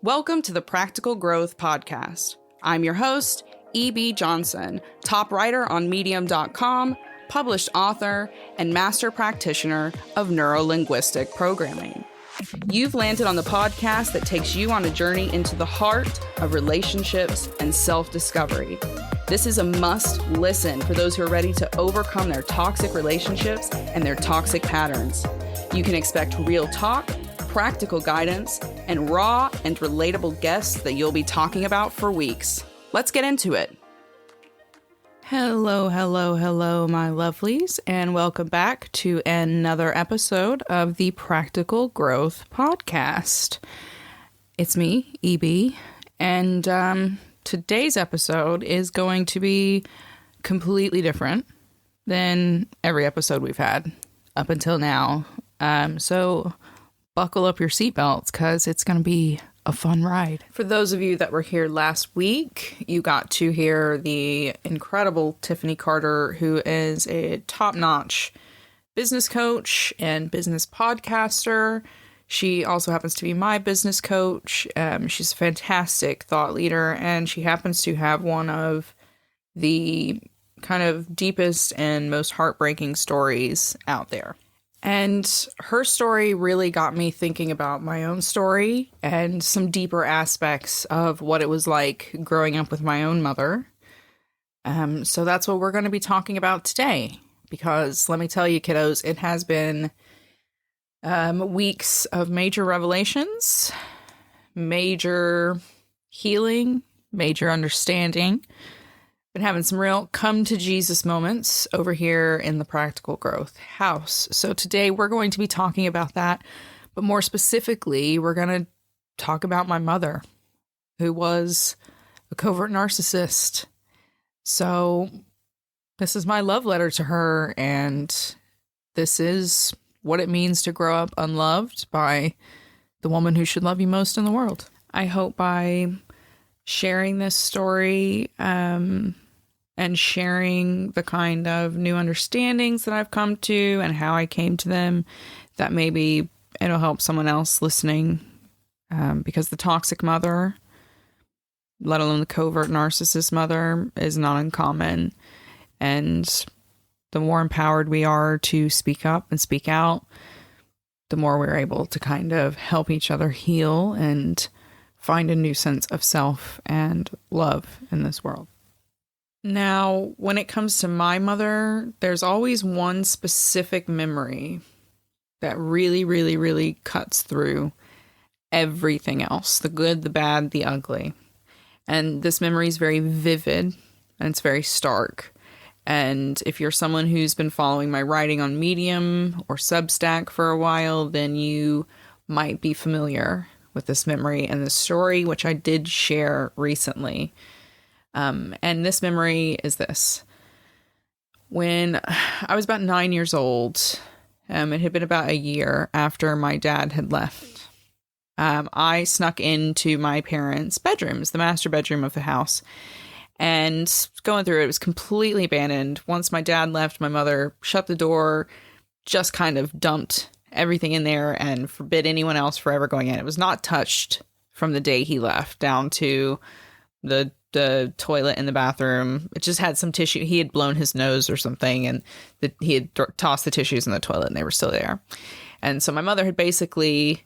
Welcome to the Practical Growth Podcast. I'm your host, E.B. Johnson, top writer on Medium.com, published author, and master practitioner of neuro-linguistic programming. You've landed on the podcast that takes you on a journey into the heart of relationships and self-discovery. This is a must listen for those who are ready to overcome their toxic relationships and their toxic patterns. You can expect real talk, practical guidance, and raw and relatable guests that you'll be talking about for weeks. Let's get into it. Hello, my lovelies, and welcome back to another episode of the Practical Growth Podcast. It's me, EB, and today's episode is going to be completely different than every episode we've had up until now. So buckle up your seatbelts because it's going to be a fun ride. For those of you that were here last week, you got to hear the incredible Tiffany Carter, who is a top-notch business coach and business podcaster. She also happens to be my business coach. She's a fantastic thought leader, and she happens to have one of the kind of deepest and most heartbreaking stories out there. And her story really got me thinking about my own story and some deeper aspects of what it was like growing up with my own mother. So that's what we're going to be talking about today, because let me tell you, kiddos, it has been weeks of major revelations, major healing, major understanding. Been having some real come to Jesus moments over here in the Practical Growth house. So today we're going to be talking about that, but more specifically, we're going to talk about my mother, who was a covert narcissist. So this is my love letter to her, and this is what it means to grow up unloved by the woman who should love you most in the world. I hope by sharing this story, and sharing the kind of new understandings that I've come to and how I came to them, that maybe it'll help someone else listening, because the toxic mother, let alone the covert narcissist mother, is not uncommon. And the more empowered we are to speak up and speak out, the more we're able to kind of help each other heal and find a new sense of self and love in this world. Now, when it comes to my mother, there's always one specific memory that really, really, really cuts through everything else, the good, the bad, the ugly. And this memory is very vivid and it's very stark. And if you're someone who's been following my writing on Medium or Substack for a while, then you might be familiar with this memory and this story, which I did share recently. And this memory is this. When I was about 9 years old, it had been about a year after my dad had left, I snuck into my parents' bedrooms, the master bedroom of the house, and going through it, it was completely abandoned. Once my dad left, my mother shut the door, just kind of dumped everything in there and forbid anyone else forever going in. It was not touched from the day he left down to the toilet in the bathroom. It just had some tissue. He had blown his nose or something, and he had tossed the tissues in the toilet and they were still there. And so my mother had basically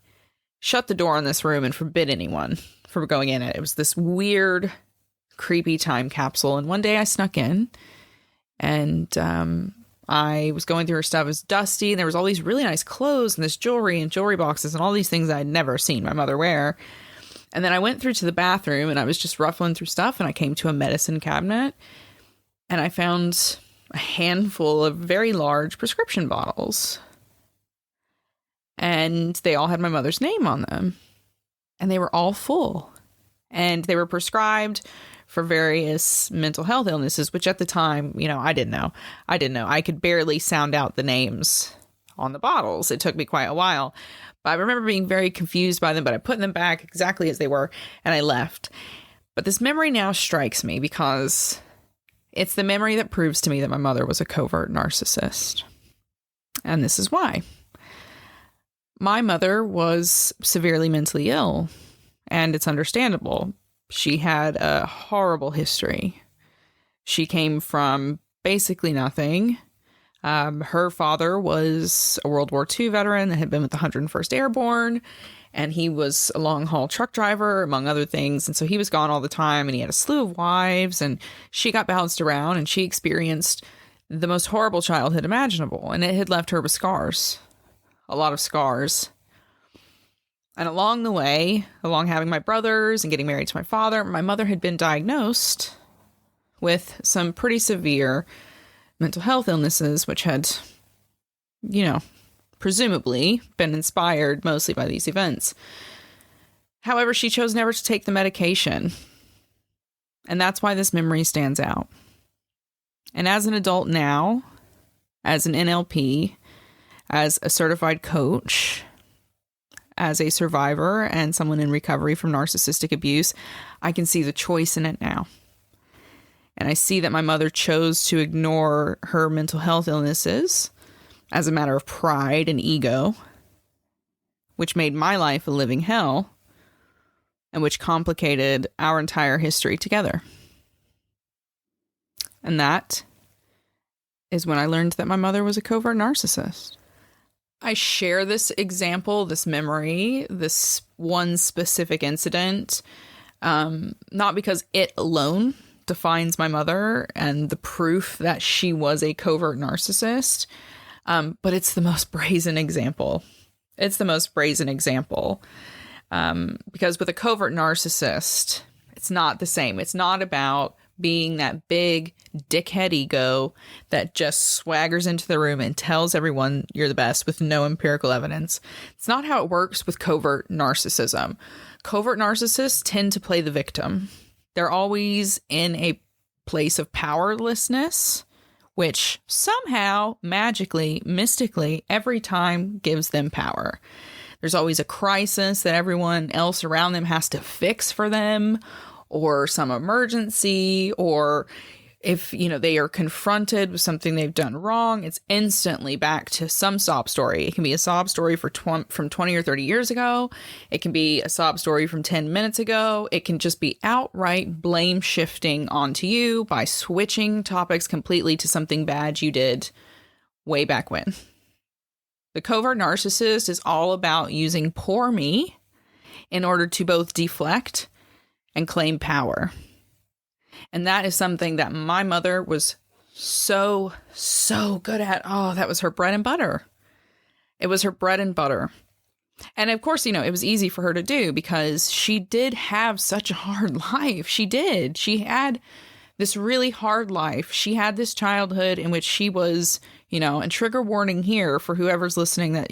shut the door on this room and forbid anyone from going in it. It was this weird, creepy time capsule. And one day I snuck in, and I was going through her stuff. It was dusty, and there was all these really nice clothes and this jewelry and jewelry boxes and all these things I'd never seen my mother wear. And then I went through to the bathroom, and I was just ruffling through stuff, and I came to a medicine cabinet, and I found a handful of very large prescription bottles. And they all had my mother's name on them, and they were all full. And they were prescribed for various mental health illnesses, which at the time, I didn't know. I could barely sound out the names on the bottles. It took me quite a while. But I remember being very confused by them, but I put them back exactly as they were, and I left. But this memory now strikes me because it's the memory that proves to me that my mother was a covert narcissist. And this is why. My mother was severely mentally ill, And it's understandable. She had a horrible history. She came from basically nothing. Her father was a World War II veteran that had been with the 101st Airborne, and he was a long-haul truck driver, among other things. And so he was gone all the time, and he had a slew of wives, and she got bounced around, and she experienced the most horrible childhood imaginable, and it had left her with scars. A lot of scars. And along the way, along having my brothers and getting married to my father, my mother had been diagnosed with some pretty severe mental health illnesses, which had, presumably been inspired mostly by these events. However, she chose never to take the medication. And that's why this memory stands out. And as an adult now, as an NLP, as a certified coach, as a survivor and someone in recovery from narcissistic abuse, I can see the choice in it now. And I see that my mother chose to ignore her mental health illnesses as a matter of pride and ego, which made my life a living hell and which complicated our entire history together. And that is when I learned that my mother was a covert narcissist. I share this example, this memory, this one specific incident, not because it alone defines my mother and the proof that she was a covert narcissist, but it's the most brazen example. It's the most brazen example. Because with a covert narcissist, it's not the same. It's not about being that big dickhead ego that just swaggers into the room and tells everyone you're the best with no empirical evidence. It's not how it works with covert narcissism. Covert narcissists tend to play the victim. They're always in a place of powerlessness, which somehow, magically, mystically, every time gives them power. There's always a crisis that everyone else around them has to fix for them, or some emergency, or if, they are confronted with something they've done wrong, it's instantly back to some sob story. It can be a sob story from 20 or 30 years ago. It can be a sob story from 10 minutes ago. It can just be outright blame shifting onto you by switching topics completely to something bad you did way back when. The covert narcissist is all about using poor me in order to both deflect and claim power. And that is something that my mother was so good at. Oh, that was her bread and butter. It was her bread and butter. And of course, it was easy for her to do because she did have such a hard life. She did. She had this really hard life. She had this childhood in which she was, and trigger warning here for whoever's listening that,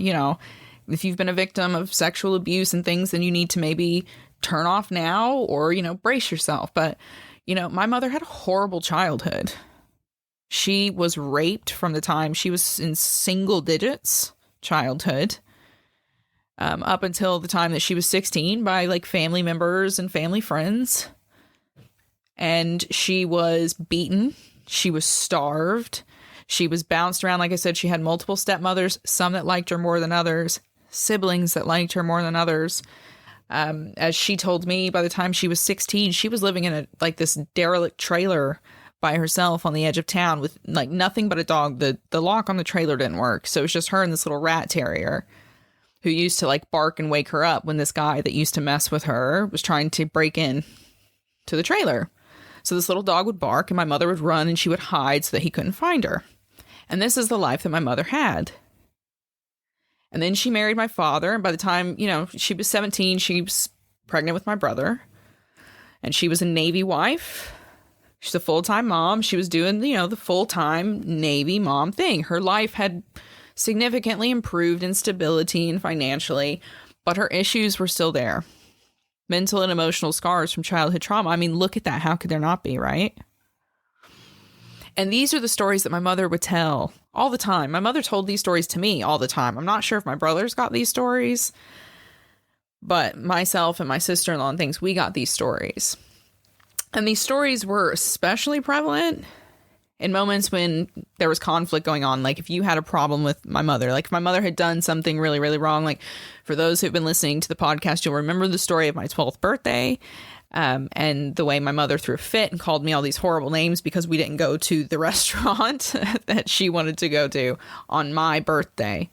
if you've been a victim of sexual abuse and things, then you need to maybe turn off now or, brace yourself. But, my mother had a horrible childhood. She was raped from the time she was in single digits childhood, up until the time that she was 16 by family members and family friends. And she was beaten. She was starved. She was bounced around. Like I said, she had multiple stepmothers, some that liked her more than others, siblings that liked her more than others. As she told me, by the time she was 16, she was living in this derelict trailer by herself on the edge of town with nothing but a dog. The lock on the trailer didn't work. So it was just her and this little rat terrier who used to bark and wake her up when this guy that used to mess with her was trying to break in to the trailer. So this little dog would bark and my mother would run and she would hide so that he couldn't find her. And this is the life that my mother had. And then she married my father. And by the time, she was 17, she was pregnant with my brother. And she was a Navy wife. She's a full-time mom. She was doing, the full-time Navy mom thing. Her life had significantly improved in stability and financially, but her issues were still there. Mental and emotional scars from childhood trauma. I mean, look at that. How could there not be, right? And these are the stories that my mother would tell all the time. My mother told these stories to me all the time. I'm not sure if my brothers got these stories, but myself and my sister-in-law and things, we got these stories. And these stories were especially prevalent In moments when there was conflict going on, like if you had a problem with my mother, like if my mother had done something really, really wrong, like for those who've been listening to the podcast, you'll remember the story of my 12th birthday and the way my mother threw a fit and called me all these horrible names because we didn't go to the restaurant that she wanted to go to on my birthday.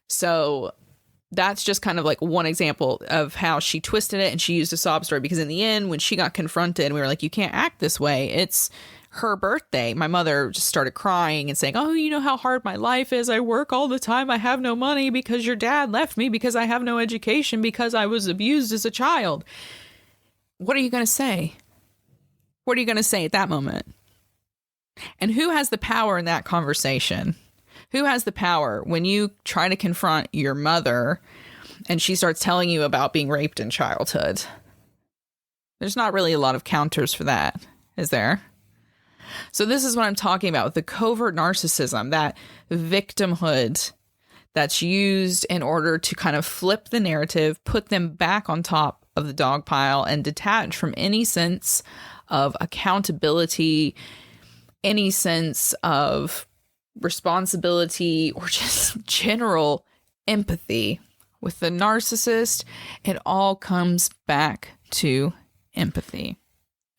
So that's just kind of like one example of how she twisted it, and she used a sob story because in the end, when she got confronted, we were like, you can't act this way. It's her birthday. My mother just started crying and saying, oh, you know how hard my life is. I work all the time. I have no money because your dad left me, because I have no education, because I was abused as a child. What are you going to say? What are you going to say at that moment? And who has the power in that conversation? Who has the power when you try to confront your mother and she starts telling you about being raped in childhood? There's not really a lot of counters for that, is there? So this is what I'm talking about with the covert narcissism, that victimhood that's used in order to kind of flip the narrative, put them back on top of the dog pile, and detach from any sense of accountability, any sense of responsibility, or just general empathy. With the narcissist, it all comes back to empathy.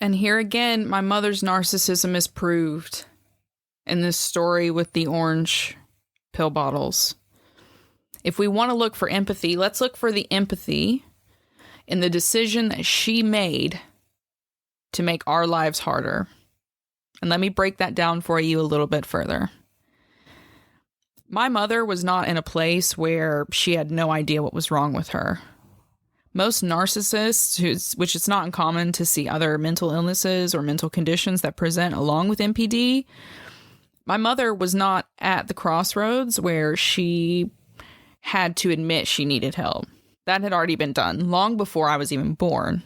And here again, my mother's narcissism is proved in this story with the orange pill bottles. If we want to look for empathy, let's look for the empathy in the decision that she made to make our lives harder. And let me break that down for you a little bit further. My mother was not in a place where she had no idea what was wrong with her. Most narcissists, which it's not uncommon to see other mental illnesses or mental conditions that present along with MPD, my mother was not at the crossroads where she had to admit she needed help. That had already been done long before I was even born.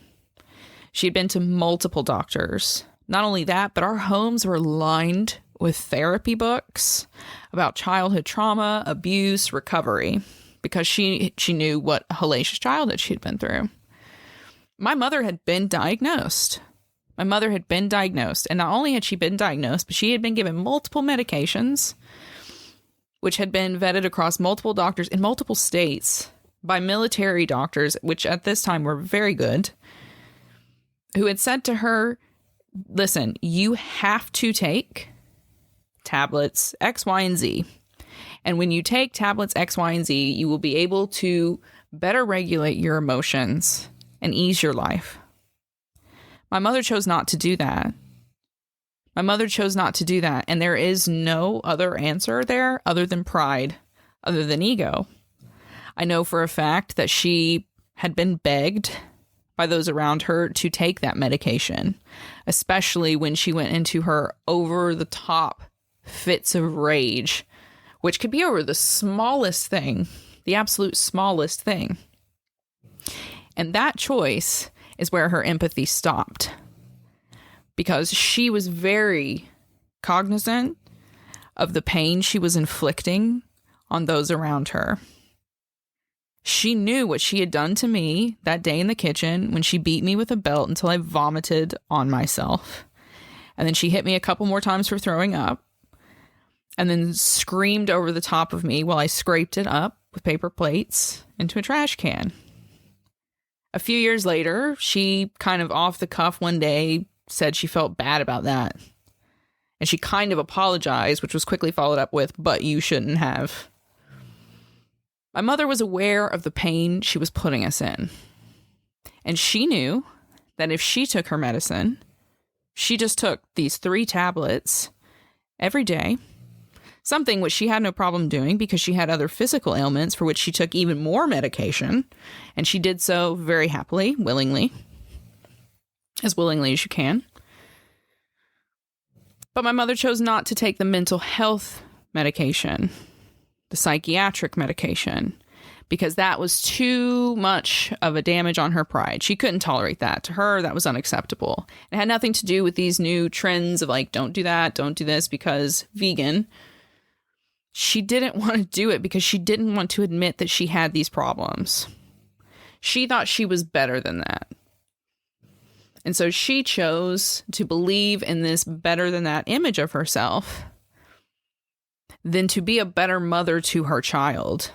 She had been to multiple doctors. Not only that, but our homes were lined with therapy books about childhood trauma, abuse, recovery, because she knew what a hellacious childhood she had been through. My mother had been diagnosed. And not only had she been diagnosed, but she had been given multiple medications, which had been vetted across multiple doctors in multiple states by military doctors, which at this time were very good, who had said to her, listen, you have to take tablets X, Y, and Z. And when you take tablets X, Y, and Z, you will be able to better regulate your emotions and ease your life. My mother chose not to do that. And there is no other answer there other than pride, other than ego. I know for a fact that she had been begged by those around her to take that medication, especially when she went into her over-the-top fits of rage, which could be over the smallest thing, the absolute smallest thing. And that choice is where her empathy stopped, because she was very cognizant of the pain she was inflicting on those around her. She knew what she had done to me that day in the kitchen when she beat me with a belt until I vomited on myself. And then she hit me a couple more times for throwing up, and then screamed over the top of me while I scraped it up with paper plates into a trash can. A few years later, she kind of off the cuff one day said she felt bad about that. And she kind of apologized, which was quickly followed up with, but you shouldn't have. My mother was aware of the pain she was putting us in. And she knew that if she took her medicine, she just took these 3 tablets every day, something which she had no problem doing because she had other physical ailments for which she took even more medication, and she did so very happily, willingly as you can. But my mother chose not to take the mental health medication, the psychiatric medication, because that was too much of a damage on her pride. She couldn't tolerate that. To her, that was unacceptable. It had nothing to do with these new trends of like, don't do that, don't do this because vegan. She didn't want to do it because she didn't want to admit that she had these problems. She thought she was better than that. And so she chose to believe in this better than that image of herself than to be a better mother to her child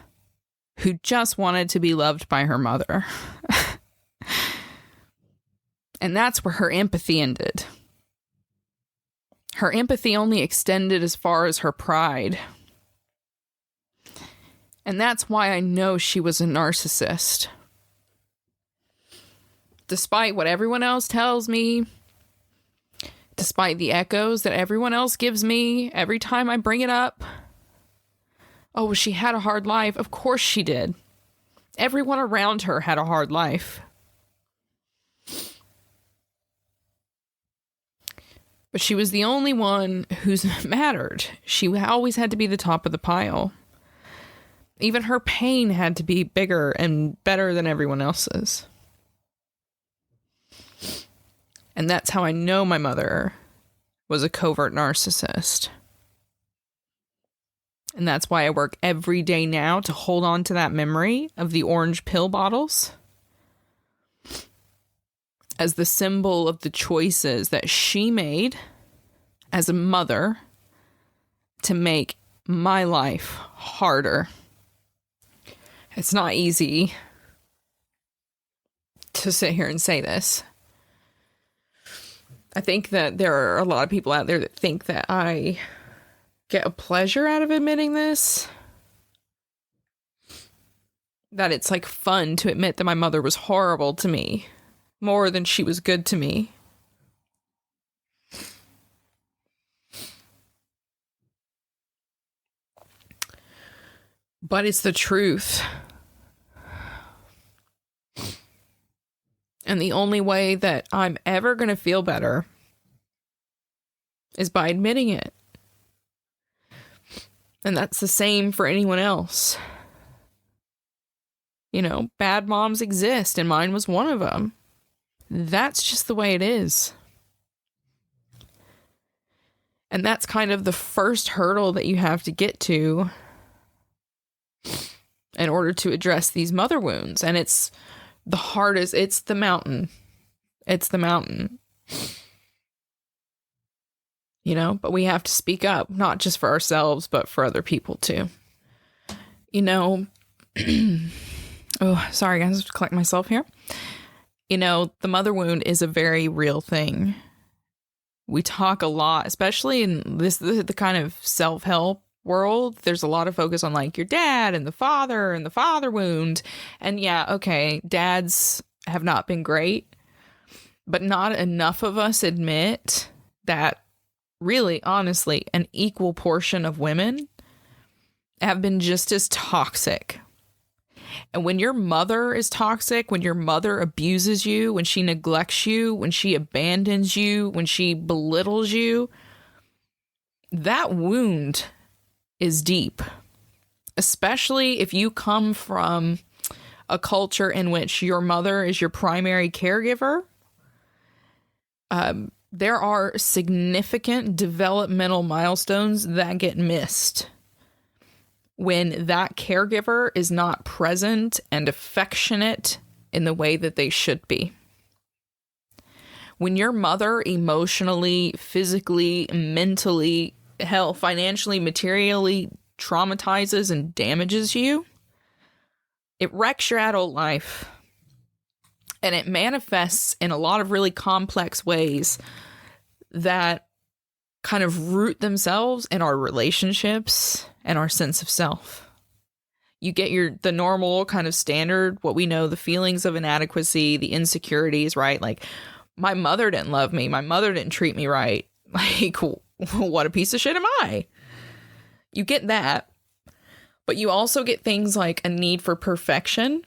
who just wanted to be loved by her mother. And that's where her empathy ended. Her empathy only extended as far as her pride. And that's why I know she was a narcissist. Despite what everyone else tells me, despite the echoes that everyone else gives me every time I bring it up. Oh, well, she had a hard life. Of course she did. Everyone around her had a hard life. But she was the only one who's mattered. She always had to be the top of the pile. Even her pain had to be bigger and better than everyone else's. And that's how I know my mother was a covert narcissist. And that's why I work every day now to hold on to that memory of the orange pill bottles as the symbol of the choices that she made as a mother to make my life harder. It's not easy to sit here and say this. I think that there are a lot of people out there that think that I get a pleasure out of admitting this. That it's like fun to admit that my mother was horrible to me more than she was good to me. But it's the truth. And the only way that I'm ever going to feel better is by admitting it. And that's the same for anyone else. You know, bad moms exist, and mine was one of them. That's just the way it is. And that's kind of the first hurdle that you have to get to in order to address these mother wounds. And it's the hardest. It's the mountain. It's the mountain. You know, but we have to speak up, not just for ourselves, but for other people too. You know, oh, sorry guys, I have to collect myself here. You know, the mother wound is a very real thing. We talk a lot, especially in the kind of self-help world. There's a lot of focus on like your dad and the father wound. And yeah, okay, dads have not been great, but not enough of us admit that really, honestly, an equal portion of women have been just as toxic. And when your mother is toxic, when your mother abuses you, when she neglects you, when she abandons you, when she belittles you, that wound is deep. Especially if you come from a culture in which your mother is your primary caregiver. There are significant developmental milestones that get missed when that caregiver is not present and affectionate in the way that they should be. When your mother emotionally, physically, mentally, hell, financially, materially traumatizes and damages you, it wrecks your adult life. And it manifests in a lot of really complex ways that kind of root themselves in our relationships and our sense of self. You get the normal kind of standard, what we know, the feelings of inadequacy, the insecurities, right? Like, my mother didn't love me. My mother didn't treat me right. Like, what a piece of shit am I? You get that. But you also get things like a need for perfection.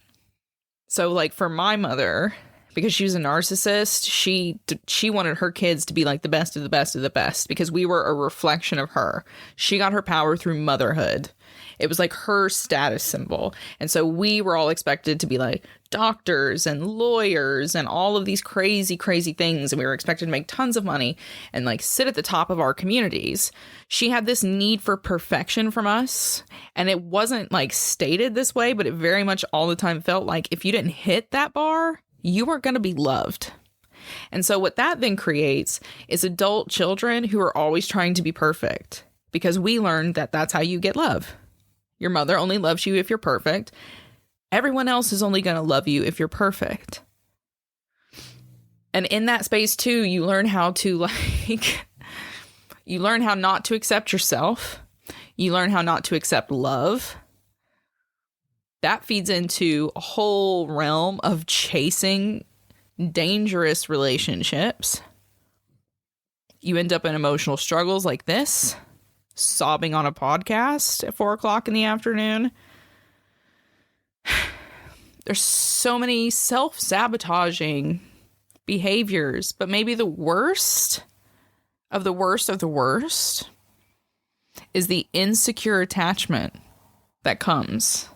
So, like, for my mother, because she was a narcissist, she wanted her kids to be like the best of the best of the best because we were a reflection of her. She got her power through motherhood. It was like her status symbol. And so we were all expected to be like doctors and lawyers and all of these crazy, crazy things. And we were expected to make tons of money and like sit at the top of our communities. She had this need for perfection from us. And it wasn't like stated this way, but it very much all the time felt like if you didn't hit that bar, you weren't going to be loved. And so what that then creates is adult children who are always trying to be perfect, because we learned that that's how you get love. Your mother only loves you if you're perfect. Everyone else is only going to love you if you're perfect. And in that space too, you learn how to you learn how not to accept yourself. You learn how not to accept love. That feeds into a whole realm of chasing dangerous relationships. You end up in emotional struggles like this, sobbing on a podcast at 4:00 in the afternoon. There's so many self-sabotaging behaviors, but maybe the worst of the worst of the worst is the insecure attachment that comes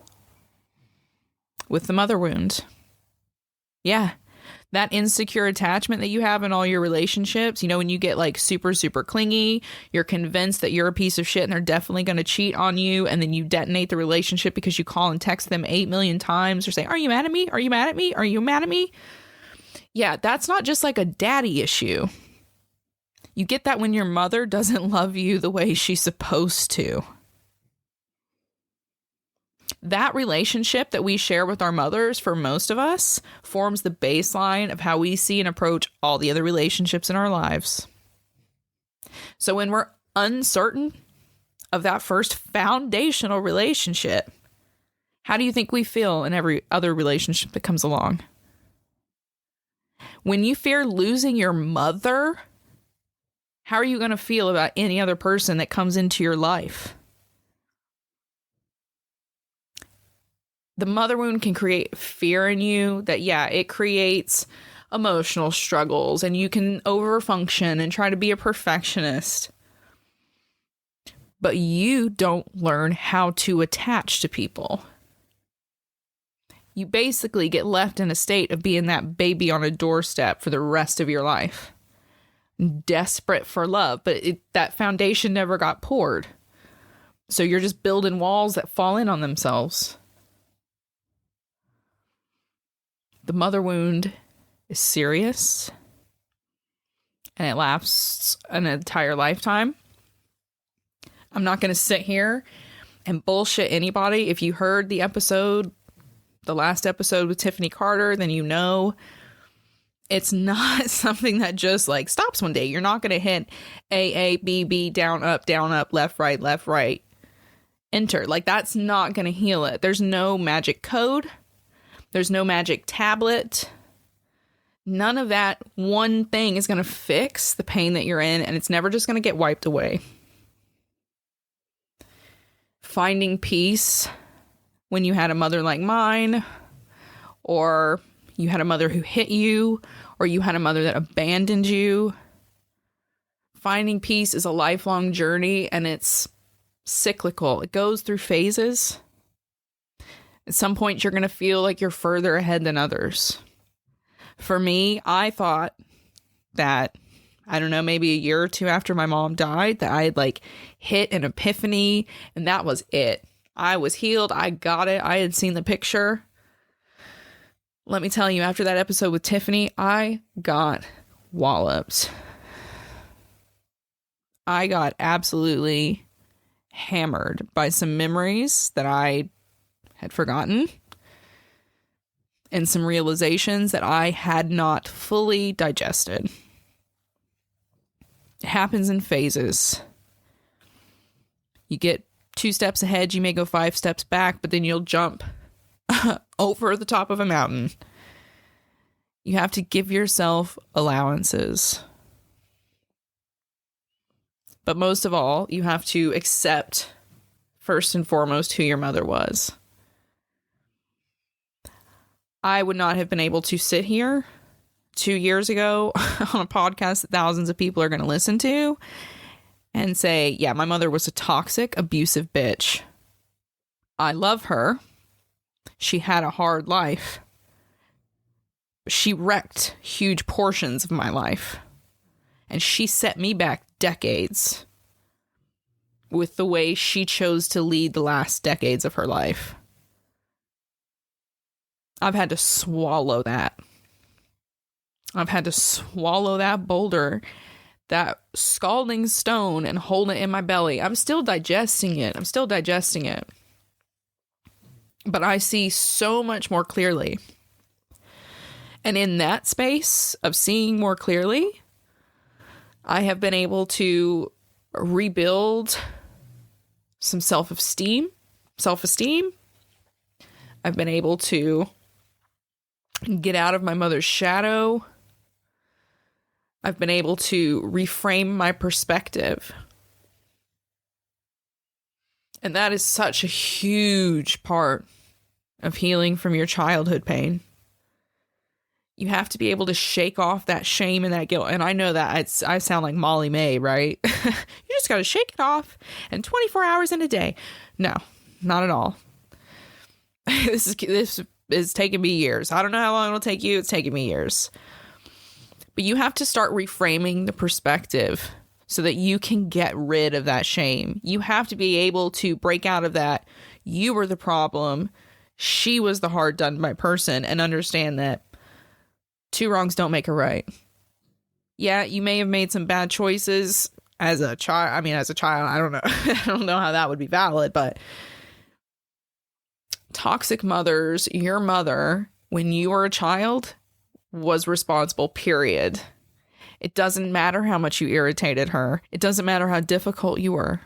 with the mother wound. Yeah, that insecure attachment that you have in all your relationships, when you get like super, super clingy, you're convinced that you're a piece of shit and they're definitely going to cheat on you. And then you detonate the relationship because you call and text them 8 million times or say, "Are you mad at me? Are you mad at me? Are you mad at me?" Yeah, that's not just like a daddy issue. You get that when your mother doesn't love you the way she's supposed to. That relationship that we share with our mothers, for most of us, forms the baseline of how we see and approach all the other relationships in our lives. So when we're uncertain of that first foundational relationship, how do you think we feel in every other relationship that comes along? When you fear losing your mother, how are you going to feel about any other person that comes into your life? The mother wound can create fear in you that, it creates emotional struggles and you can overfunction and try to be a perfectionist. But you don't learn how to attach to people. You basically get left in a state of being that baby on a doorstep for the rest of your life. Desperate for love, but that foundation never got poured. So you're just building walls that fall in on themselves. The mother wound is serious, and it lasts an entire lifetime. I'm not going to sit here and bullshit anybody. If you heard the last episode with Tiffany Carter, then it's not something that just like stops one day. You're not going to hit A, B, B, down, up, left, right, enter. Like, that's not going to heal it. There's no magic code. There's no magic tablet. None of that one thing is going to fix the pain that you're in, and it's never just going to get wiped away. Finding peace when you had a mother like mine, or you had a mother who hit you, or you had a mother that abandoned you. Finding peace is a lifelong journey, and it's cyclical. It goes through phases. At some point, you're going to feel like you're further ahead than others. For me, I thought that, maybe a year or two after my mom died, that I had hit an epiphany, and that was it. I was healed. I got it. I had seen the picture. Let me tell you, after that episode with Tiffany, I got walloped. I got absolutely hammered by some memories that I had forgotten and some realizations that I had not fully digested. It happens in phases. You get 2 steps ahead, you may go 5 steps back, but then you'll jump over the top of a mountain. You have to give yourself allowances. But most of all, you have to accept, first and foremost, who your mother was. I would not have been able to sit here 2 years ago on a podcast that thousands of people are going to listen to and say, yeah, my mother was a toxic, abusive bitch. I love her. She had a hard life. She wrecked huge portions of my life. And she set me back decades with the way she chose to lead the last decades of her life. I've had to swallow that. I've had to swallow that boulder, that scalding stone, and hold it in my belly. I'm still digesting it. But I see so much more clearly. And in that space of seeing more clearly, I have been able to rebuild some self-esteem. I've been able to get out of my mother's shadow. I've been able to reframe my perspective. And that is such a huge part of healing from your childhood pain. You have to be able to shake off that shame and that guilt. And I know that I sound like Molly May, right? You just got to shake it off, and 24 hours in a day. No, not at all. This is taking me years. I don't know how long it'll take you. It's taking me years. But you have to start reframing the perspective so that you can get rid of that shame. You have to be able to break out of that. You were the problem. She was the hard done by person, and understand that two wrongs don't make a right. Yeah, you may have made some bad choices as a child. I don't know. I don't know how that would be valid, but toxic mothers, your mother, when you were a child, was responsible, period. It doesn't matter how much you irritated her. It doesn't matter how difficult you were.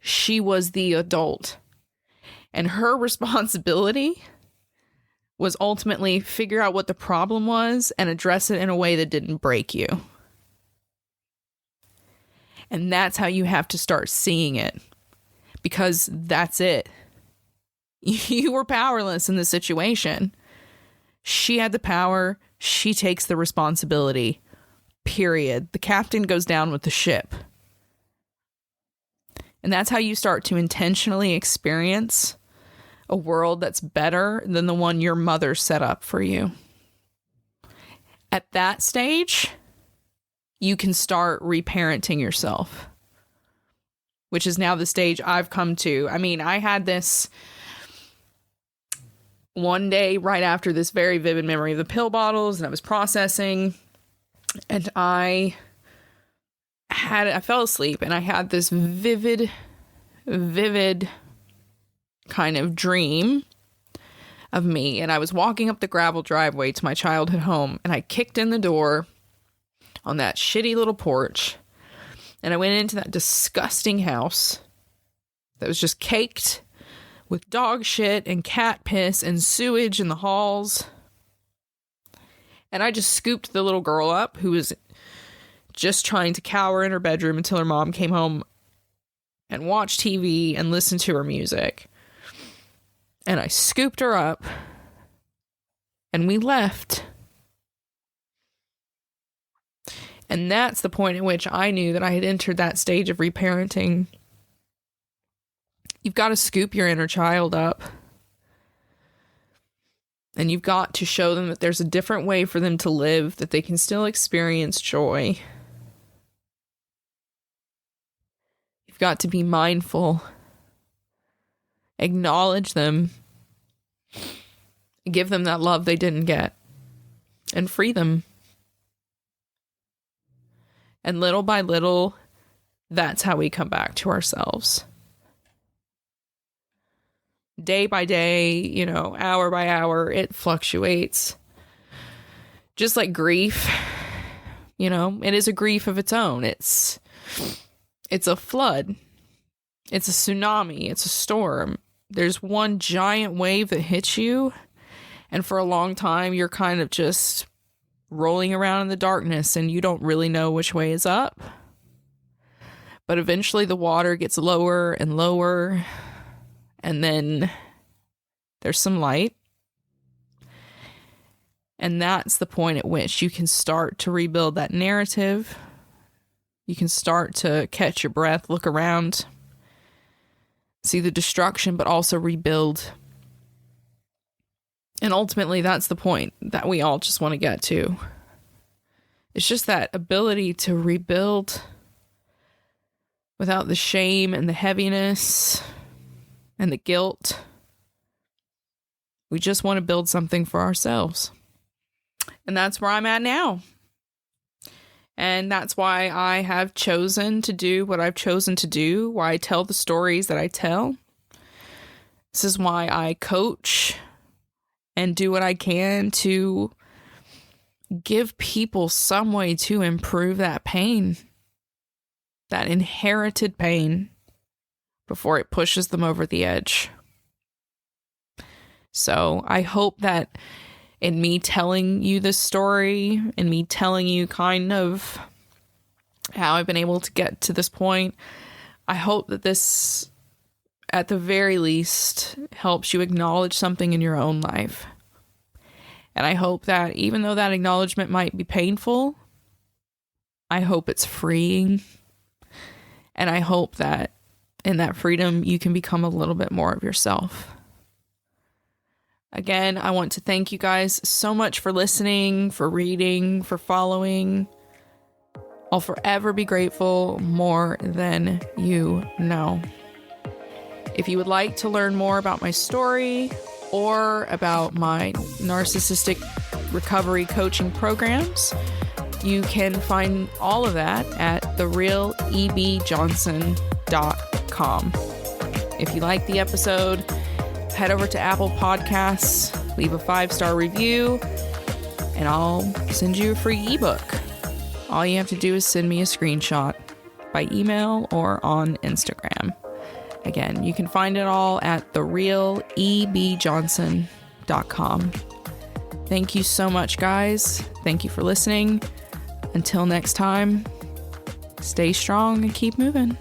She was the adult. And her responsibility was ultimately figure out what the problem was and address it in a way that didn't break you. And that's how you have to start seeing it. Because that's it. You were powerless in the situation. She had the power. She takes the responsibility. Period. The captain goes down with the ship. And that's how you start to intentionally experience a world that's better than the one your mother set up for you. At that stage, you can start reparenting yourself, which is now the stage I've come to. I mean, I had this one day right after this very vivid memory of the pill bottles, and I was processing, and I fell asleep, and I had this vivid kind of dream of me, and I was walking up the gravel driveway to my childhood home, and I kicked in the door on that shitty little porch, and I went into that disgusting house that was just caked with dog shit and cat piss and sewage in the halls. And I just scooped the little girl up who was just trying to cower in her bedroom until her mom came home and watch TV and listen to her music. And I scooped her up and we left. And that's the point at which I knew that I had entered that stage of reparenting. You've got to scoop your inner child up. And you've got to show them that there's a different way for them to live, that they can still experience joy. You've got to be mindful. Acknowledge them. Give them that love they didn't get. And free them. And little by little, that's how we come back to ourselves. Day by day, hour by hour, it fluctuates. Just like grief, it is a grief of its own. It's a flood. It's a tsunami. It's a storm. There's one giant wave that hits you, and for a long time, you're kind of just rolling around in the darkness, and you don't really know which way is up. But eventually, the water gets lower and lower, and then there's some light. And that's the point at which you can start to rebuild that narrative. You can start to catch your breath, look around, see the destruction, but also rebuild. And ultimately, that's the point that we all just want to get to. It's just that ability to rebuild without the shame and the heaviness and the guilt. We just want to build something for ourselves. And that's where I'm at now. And that's why I have chosen to do what I've chosen to do, why I tell the stories that I tell. This is why I coach and do what I can to give people some way to improve that pain, that inherited pain, before it pushes them over the edge. So I hope that in me telling you this story, and me telling you kind of how I've been able to get to this point, I hope that this, at the very least, helps you acknowledge something in your own life. And I hope that even though that acknowledgement might be painful, I hope it's freeing. And I hope that in that freedom, you can become a little bit more of yourself. Again, I want to thank you guys so much for listening, for reading, for following. I'll forever be grateful, more than you know. If you would like to learn more about my story or about my narcissistic recovery coaching programs, you can find all of that at therealebjohnson.com. If you like the episode, head over to Apple Podcasts, leave a 5-star review, and I'll send you a free ebook. All you have to do is send me a screenshot by email or on Instagram. Again, you can find it all at therealebjohnson.com. Thank you so much, guys. Thank you for listening. Until next time, stay strong and keep moving.